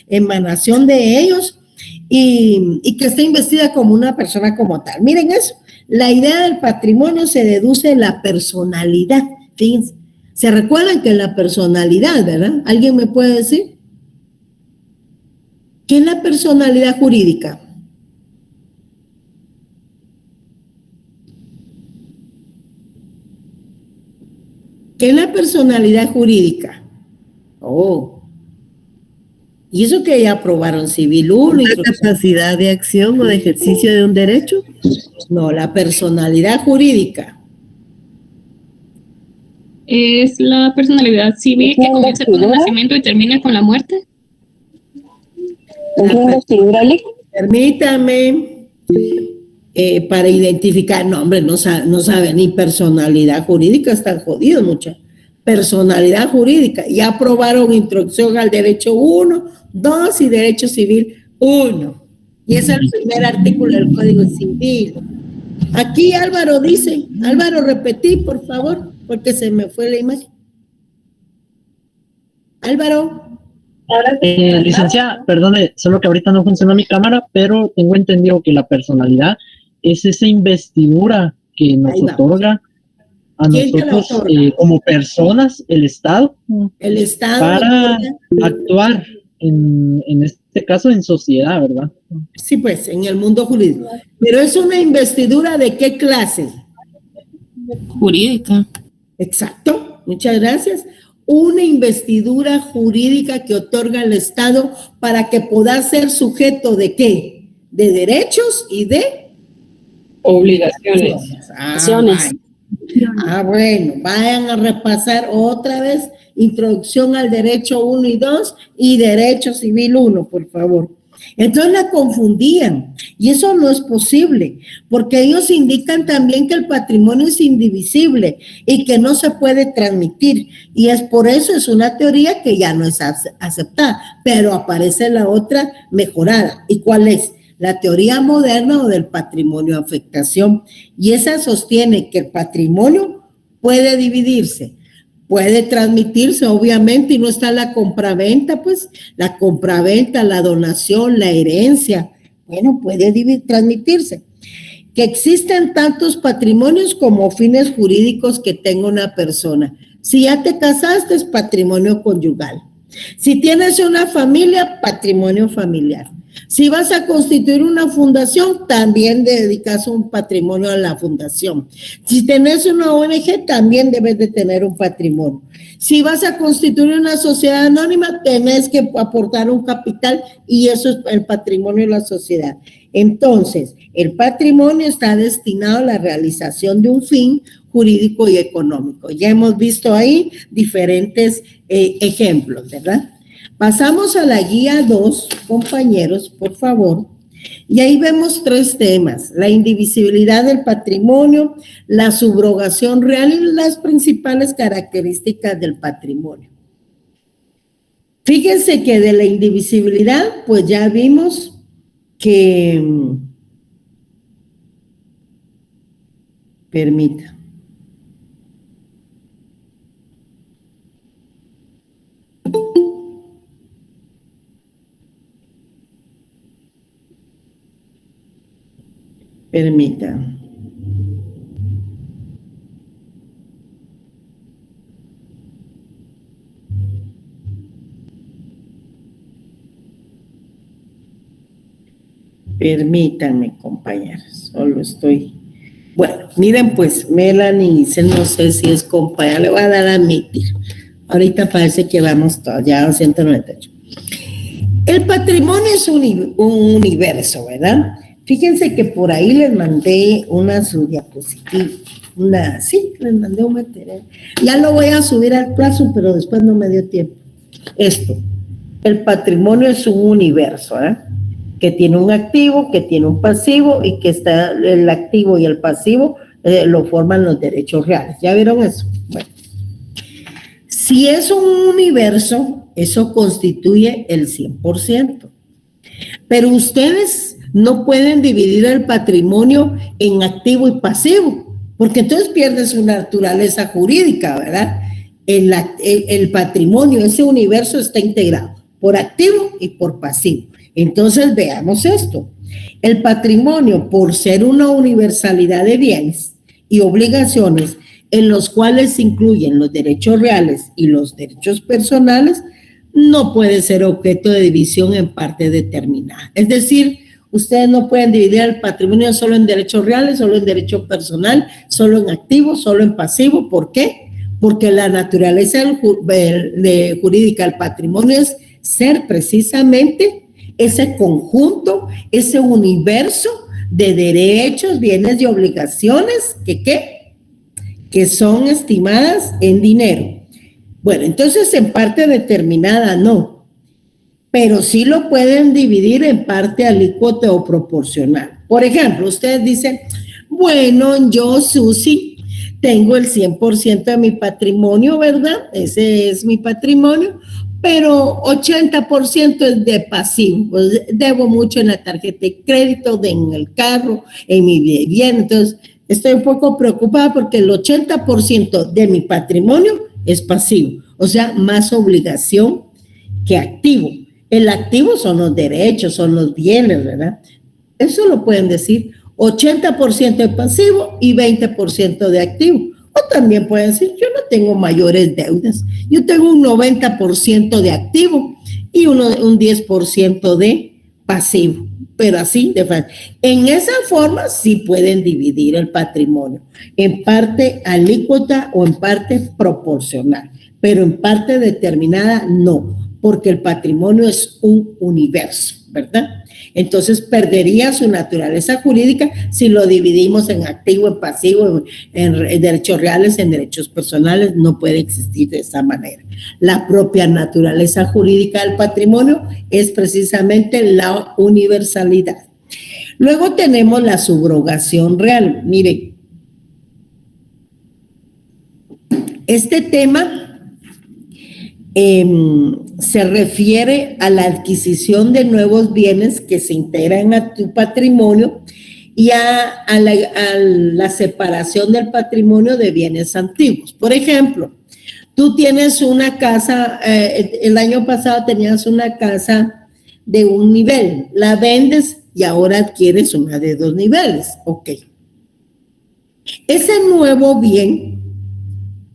emanación de ellos y que está investida como una persona como tal. Miren eso, la idea del patrimonio se deduce de la personalidad, fíjense. ¿Se recuerdan que la personalidad, verdad? ¿Alguien me puede decir? ¿Qué es la personalidad jurídica? ¿Qué es la personalidad jurídica? Oh. ¿Y eso que ya aprobaron Civil 1? ¿La capacidad de acción o de ejercicio de un derecho? No, la personalidad jurídica. ¿Es la personalidad civil que comienza con el nacimiento y termina con la muerte? Permítame, para identificar, no hombre, no sabe ni personalidad jurídica, están jodidos muchachos. Personalidad jurídica, ya aprobaron introducción al derecho 1, 2 y derecho civil 1. Y es el primer artículo del Código Civil. Aquí Álvaro dice, Álvaro, repetí, por favor, porque se me fue la imagen. Álvaro. Licenciada, perdone, solo que ahorita no funciona mi cámara, pero tengo entendido que la personalidad es esa investidura que nos otorga a nosotros como personas, el Estado, para actuar en este caso en sociedad, ¿verdad? Sí, pues, en el mundo jurídico. Pero es una investidura ¿de qué clase? Jurídica. Exacto, muchas gracias. Una investidura jurídica que otorga el Estado para que pueda ser sujeto ¿de qué? De derechos y de obligaciones. Bueno, vayan a repasar otra vez introducción al derecho 1 y 2 y derecho civil 1, por favor. Entonces la confundían y eso no es posible porque ellos indican también que el patrimonio es indivisible y que no se puede transmitir y es por eso es una teoría que ya no es aceptada, pero aparece la otra mejorada. ¿Y cuál es? La teoría moderna o del patrimonio de afectación, y esa sostiene que el patrimonio puede dividirse, puede transmitirse, obviamente, y no está la compraventa, pues, la compraventa, la donación, la herencia, bueno, puede transmitirse. Que existen tantos patrimonios como fines jurídicos que tenga una persona. Si ya te casaste, es patrimonio conyugal. Si tienes una familia, patrimonio familiar. Si vas a constituir una fundación, también dedicas un patrimonio a la fundación. Si tenés una ONG, también debes de tener un patrimonio. Si vas a constituir una sociedad anónima, tenés que aportar un capital y eso es el patrimonio de la sociedad. Entonces, el patrimonio está destinado a la realización de un fin jurídico y económico. Ya hemos visto ahí diferentes ejemplos, ¿verdad? Pasamos a la guía 2, compañeros, por favor, y ahí vemos 3 temas: la indivisibilidad del patrimonio, la subrogación real y las principales características del patrimonio. Fíjense que de la indivisibilidad, pues ya vimos que, permita. Permita. Permítanme, compañeros, solo estoy. Bueno, miren, pues Melanie dice, no sé si es compañera, le voy a dar a admitir. Ahorita parece que vamos todos, ya a 198. El patrimonio es un universo, ¿verdad? Fíjense que por ahí les mandé una diapositiva, sí, les mandé un material. Ya lo voy a subir al plazo, pero después no me dio tiempo. Esto, el patrimonio es un universo, ¿eh? Que tiene un activo, que tiene un pasivo y que está el activo y el pasivo lo forman los derechos reales. ¿Ya vieron eso? Bueno, si es un universo, eso constituye el 100%. Pero ustedes no pueden dividir el patrimonio en activo y pasivo, porque entonces pierde su naturaleza jurídica, ¿verdad? El patrimonio, ese universo está integrado por activo y por pasivo. Entonces veamos esto. El patrimonio, por ser una universalidad de bienes y obligaciones en los cuales se incluyen los derechos reales y los derechos personales, no puede ser objeto de división en parte determinada. Es decir, ustedes no pueden dividir el patrimonio solo en derechos reales, solo en derecho personal, solo en activo, solo en pasivo. ¿Por qué? Porque la naturaleza jurídica del patrimonio es ser precisamente ese conjunto, ese universo de derechos, bienes y obligaciones que son estimadas en dinero. Bueno, entonces en parte determinada no, pero sí lo pueden dividir en parte alícuota o proporcional. Por ejemplo, ustedes dicen, bueno, yo, Susi, tengo el 100% de mi patrimonio, ¿verdad? Ese es mi patrimonio, pero 80% es de pasivo. Pues debo mucho en la tarjeta de crédito, en el carro, en mi bien. Entonces, estoy un poco preocupada porque el 80% de mi patrimonio es pasivo, o sea, más obligación que activo. El activo son los derechos, son los bienes, ¿verdad? Eso lo pueden decir, 80% de pasivo y 20% de activo. O también pueden decir, yo no tengo mayores deudas, yo tengo un 90% de activo y un 10% de pasivo, pero así de fácil. En esa forma sí pueden dividir el patrimonio en parte alícuota o en parte proporcional, pero en parte determinada no, porque el patrimonio es un universo, ¿verdad? Entonces perdería su naturaleza jurídica si lo dividimos en activo, en pasivo, en derechos reales, en derechos personales. No puede existir de esa manera. La propia naturaleza jurídica del patrimonio es precisamente la universalidad. Luego tenemos la subrogación real. Miren, este tema se refiere a la adquisición de nuevos bienes que se integran a tu patrimonio y a la separación del patrimonio de bienes antiguos. Por ejemplo, tú tienes una casa, el año pasado tenías una casa de un nivel, la vendes y ahora adquieres una de 2 niveles. Ok. Ese nuevo bien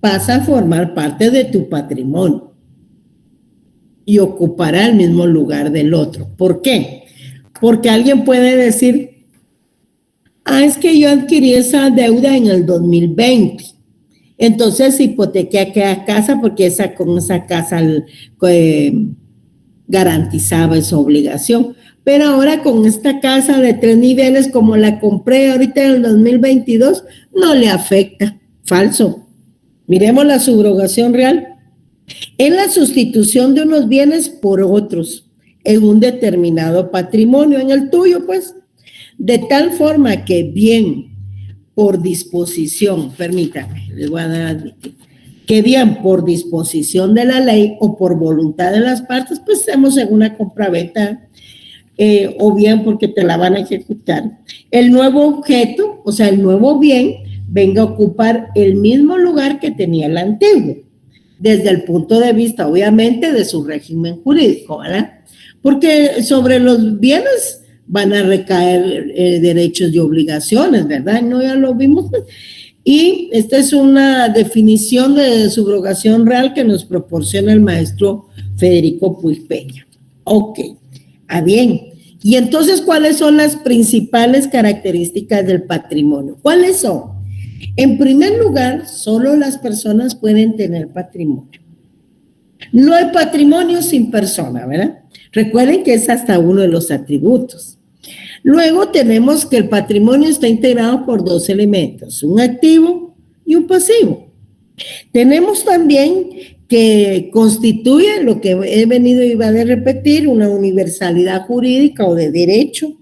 pasa a formar parte de tu patrimonio y ocupará el mismo lugar del otro. ¿Por qué? Porque alguien puede decir, es que yo adquirí esa deuda en el 2020. Entonces hipotequé aquella casa porque con esa casa garantizaba esa obligación. Pero ahora con esta casa de 3 niveles, como la compré ahorita en el 2022, no le afecta. Falso. Miremos la subrogación real. Es la sustitución de unos bienes por otros en un determinado patrimonio, en el tuyo, pues, de tal forma que bien por disposición, permítame, les voy a dar a admitir, que bien por disposición de la ley o por voluntad de las partes, pues estamos en una compraventa, o bien porque te la van a ejecutar, el nuevo objeto, o sea, el nuevo bien, venga a ocupar el mismo lugar que tenía el antiguo, desde el punto de vista, obviamente, de su régimen jurídico, ¿verdad? Porque sobre los bienes van a recaer derechos y obligaciones, ¿verdad? No, ya lo vimos. Y esta es una definición de subrogación real que nos proporciona el maestro Federico Puig Peña. Ok, bien. Y entonces, ¿cuáles son las principales características del patrimonio? ¿Cuáles son? En primer lugar, solo las personas pueden tener patrimonio. No hay patrimonio sin persona, ¿verdad? Recuerden que es hasta uno de los atributos. Luego tenemos que el patrimonio está integrado por dos elementos, un activo y un pasivo. Tenemos también que constituye lo que he venido y va a repetir, una universalidad jurídica o de derecho,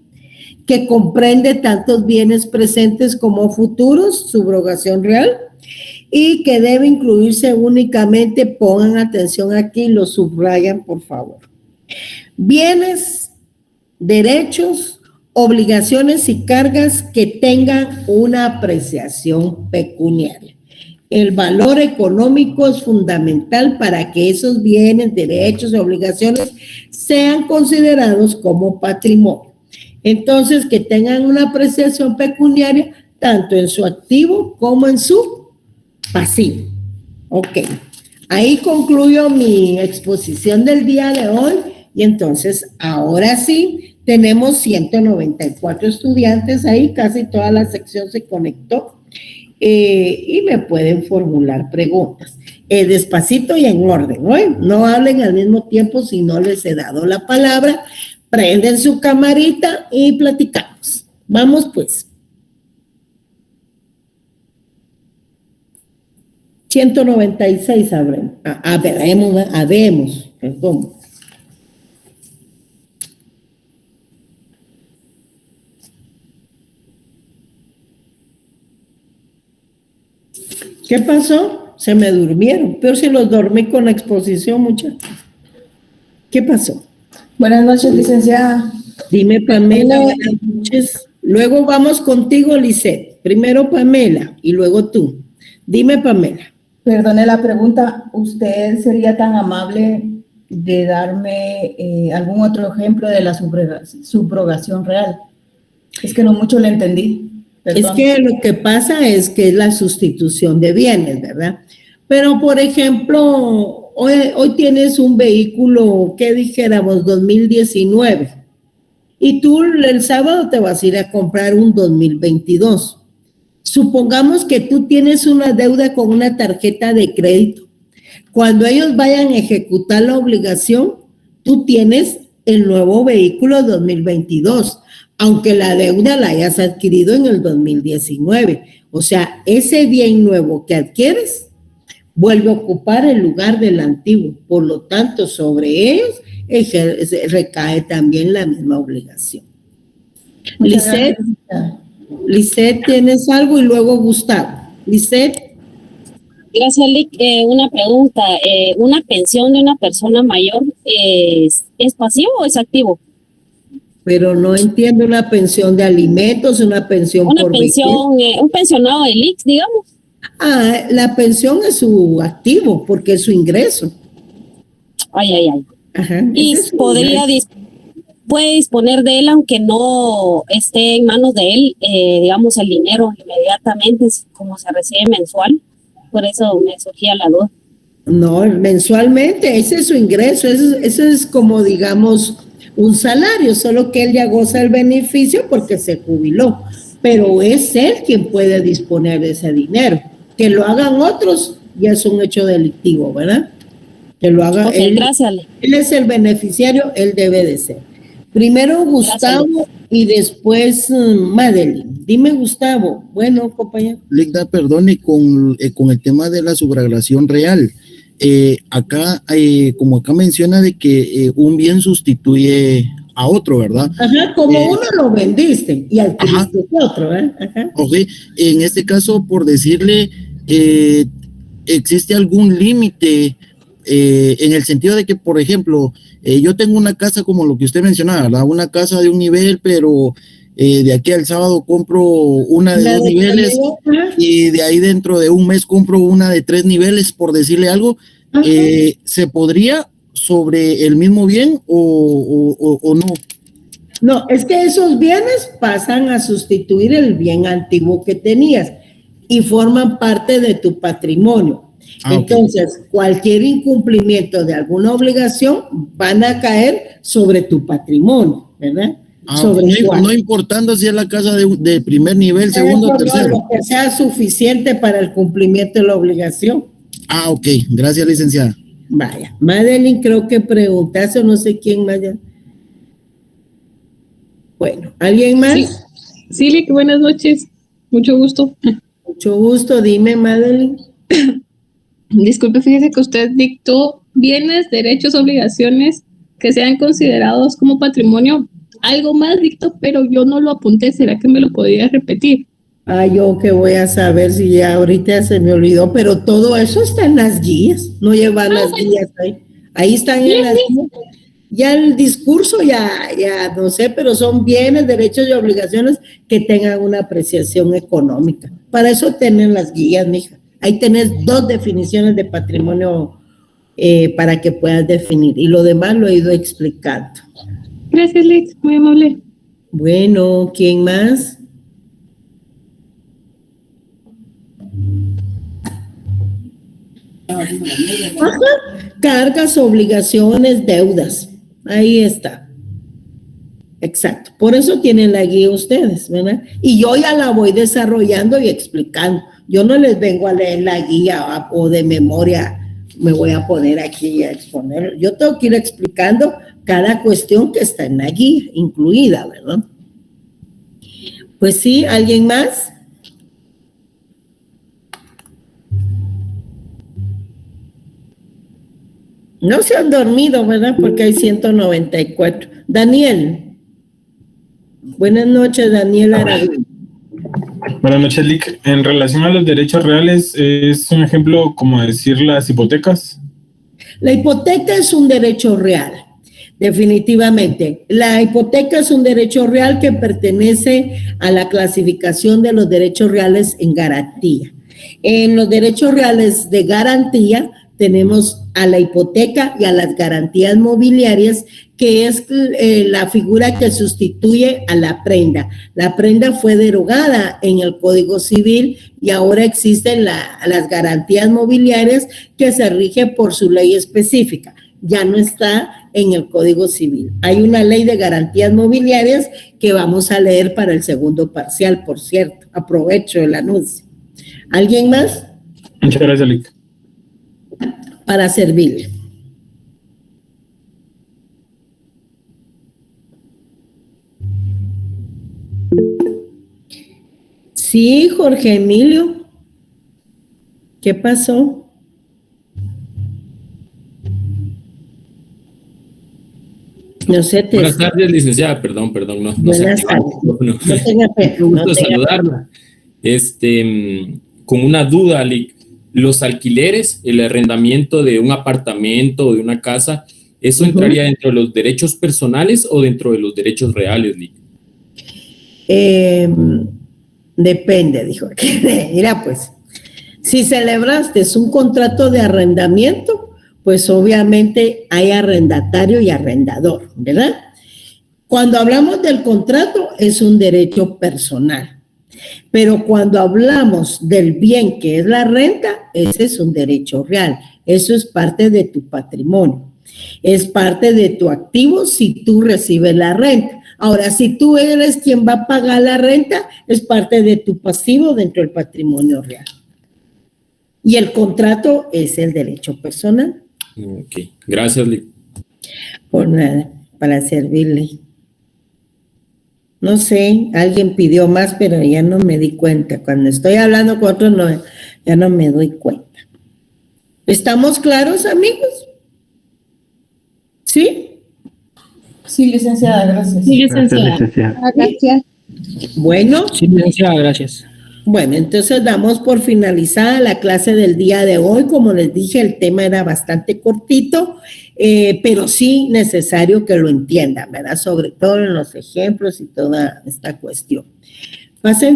que comprende tantos bienes presentes como futuros, subrogación real, y que debe incluirse únicamente, pongan atención aquí, lo subrayan por favor. Bienes, derechos, obligaciones y cargas que tengan una apreciación pecuniaria. El valor económico es fundamental para que esos bienes, derechos y obligaciones sean considerados como patrimonio. Entonces, que tengan una apreciación pecuniaria tanto en su activo como en su pasivo. Ok, ahí concluyo mi exposición del día de hoy y entonces ahora sí tenemos 194 estudiantes ahí, casi toda la sección se conectó y me pueden formular preguntas. Despacito y en orden, ¿no? No hablen al mismo tiempo si no les he dado la palabra. Prenden su camarita y platicamos. Vamos pues. 196 habemos, perdón. ¿Qué pasó? Se me durmieron, pero si los dormí con la exposición, muchachos. ¿Qué pasó? Buenas noches, licenciada. Dime, Pamela, buenas noches. Luego vamos contigo, Lisette. Primero Pamela y luego tú. Dime, Pamela. Perdone la pregunta, ¿usted sería tan amable de darme algún otro ejemplo de la subrogación real? Es que no mucho le entendí. Perdón. Es que lo que pasa es que es la sustitución de bienes, ¿verdad? Pero, por ejemplo, hoy tienes un vehículo, ¿qué dijéramos? 2019. Y tú el sábado te vas a ir a comprar un 2022. Supongamos que tú tienes una deuda con una tarjeta de crédito. Cuando ellos vayan a ejecutar la obligación, tú tienes el nuevo vehículo 2022, aunque la deuda la hayas adquirido en el 2019. O sea, ese bien nuevo que adquieres vuelve a ocupar el lugar del antiguo. Por lo tanto, sobre ellos recae también la misma obligación. Lisette, ¿tienes algo? Y luego Gustavo. Lisette. Gracias, Lick. Una pregunta. ¿Una pensión de una persona mayor es pasivo o es activo? Pero no entiendo, una pensión de alimentos, una pensión una por pensión, un pensionado de IX, digamos. Ah, la pensión es su activo, porque es su ingreso. Ay. Ajá, y puede disponer de él aunque no esté en manos de él, digamos, el dinero inmediatamente, como se recibe mensual. Por eso me surgía la duda. No, mensualmente, ese es su ingreso, eso es como, digamos, un salario, solo que él ya goza el beneficio porque se jubiló, pero es él quien puede disponer de ese dinero. Que lo hagan otros ya es un hecho delictivo, ¿verdad? Que lo haga él. Gracias. Él es el beneficiario, él debe de ser. Primero Gustavo y después Madeline. Dime, Gustavo. Bueno, compañero. Ligda, perdone, con el tema de la subrogación real. Acá, como acá menciona de que un bien sustituye a otro, ¿verdad? Ajá, como uno lo vendiste y adquiriste otro, ¿eh? Ajá. Ok, en este caso, por decirle, ¿existe algún límite en el sentido de que, por ejemplo, yo tengo una casa como lo que usted mencionaba, ¿verdad? Una casa de un nivel, pero de aquí al sábado compro una de 2 niveles y de ahí dentro de un mes compro una de 3 niveles, por decirle algo. ¿Se podría sobre el mismo bien o no? No, es que esos bienes pasan a sustituir el bien antiguo que tenías y forman parte de tu patrimonio. Entonces, cualquier incumplimiento de alguna obligación van a caer sobre tu patrimonio, ¿verdad? No importando si es la casa de primer nivel, segundo o tercero. Lo que sea suficiente para el cumplimiento de la obligación. Ok, gracias, licenciada. Vaya, Madeline, creo que preguntaste, o no sé quién más ya. Bueno, ¿alguien más? Sí, Lick, buenas noches. Mucho gusto. Mucho gusto, dime, Madeline. Disculpe, fíjese que usted dictó bienes, derechos, obligaciones que sean considerados como patrimonio. Algo más dictó, pero yo no lo apunté. ¿Será que me lo podría repetir? Yo que voy a saber si ya ahorita se me olvidó, pero todo eso está en las guías. No llevan las guías ahí. Ahí están en las guías. Ya el discurso ya no sé, pero son bienes, derechos y obligaciones que tengan una apreciación económica. Para eso tienen las guías, mija. Ahí tenés 2 definiciones de patrimonio para que puedas definir. Y lo demás lo he ido explicando. Gracias, Lick. Muy amable. Bueno, ¿quién más? Cargas, obligaciones, deudas. Ahí está. Exacto. Por eso tienen la guía ustedes, ¿verdad? Y yo ya la voy desarrollando y explicando. Yo no les vengo a leer la guía o de memoria me voy a poner aquí a exponer. Yo tengo que ir explicando cada cuestión que está en la guía, incluida, ¿verdad? Pues sí, ¿alguien más? No se han dormido, ¿verdad? Porque hay 194. Daniel. Buenas noches, Daniel Aragón. Buenas noches, Lick. En relación a los derechos reales, ¿es un ejemplo como decir las hipotecas? La hipoteca es un derecho real, definitivamente. La hipoteca es un derecho real que pertenece a la clasificación de los derechos reales en garantía. En los derechos reales de garantía tenemos a la hipoteca y a las garantías mobiliarias, que es la figura que sustituye a la prenda. La prenda fue derogada en el Código Civil y ahora existen las garantías mobiliarias que se rigen por su ley específica. Ya no está en el Código Civil. Hay una ley de garantías mobiliarias que vamos a leer para el segundo parcial, por cierto. Aprovecho el anuncio. ¿Alguien más? Muchas gracias, Lick. Para servirle. Sí, Jorge Emilio. ¿Qué pasó? No sé. Buenas tardes, licenciada. Perdón. No Buenas tardes. No tenga pena. Un gusto saludarla. Con una duda, Lick. Los alquileres, el arrendamiento de un apartamento o de una casa, ¿eso entraría dentro de los derechos personales o dentro de los derechos reales, Lick? Depende, dijo. Mira, pues, si celebraste un contrato de arrendamiento, pues obviamente hay arrendatario y arrendador, ¿verdad? Cuando hablamos del contrato, es un derecho personal. Pero cuando hablamos del bien que es la renta, ese es un derecho real. Eso es parte de tu patrimonio. Es parte de tu activo si tú recibes la renta. Ahora, si tú eres quien va a pagar la renta, es parte de tu pasivo dentro del patrimonio real. Y el contrato es el derecho personal. Ok, gracias, Lick. Por nada, para servirle. No sé, alguien pidió más, pero ya no me di cuenta. Cuando estoy hablando con otros, ya no me doy cuenta. ¿Estamos claros, amigos? ¿Sí? Sí, licenciada, gracias. Sí, licenciada. Gracias. Bueno. Sí, licenciada, gracias. Bueno, entonces damos por finalizada la clase del día de hoy. Como les dije, el tema era bastante cortito, pero sí necesario que lo entiendan, ¿verdad? Sobre todo en los ejemplos y toda esta cuestión. Pasen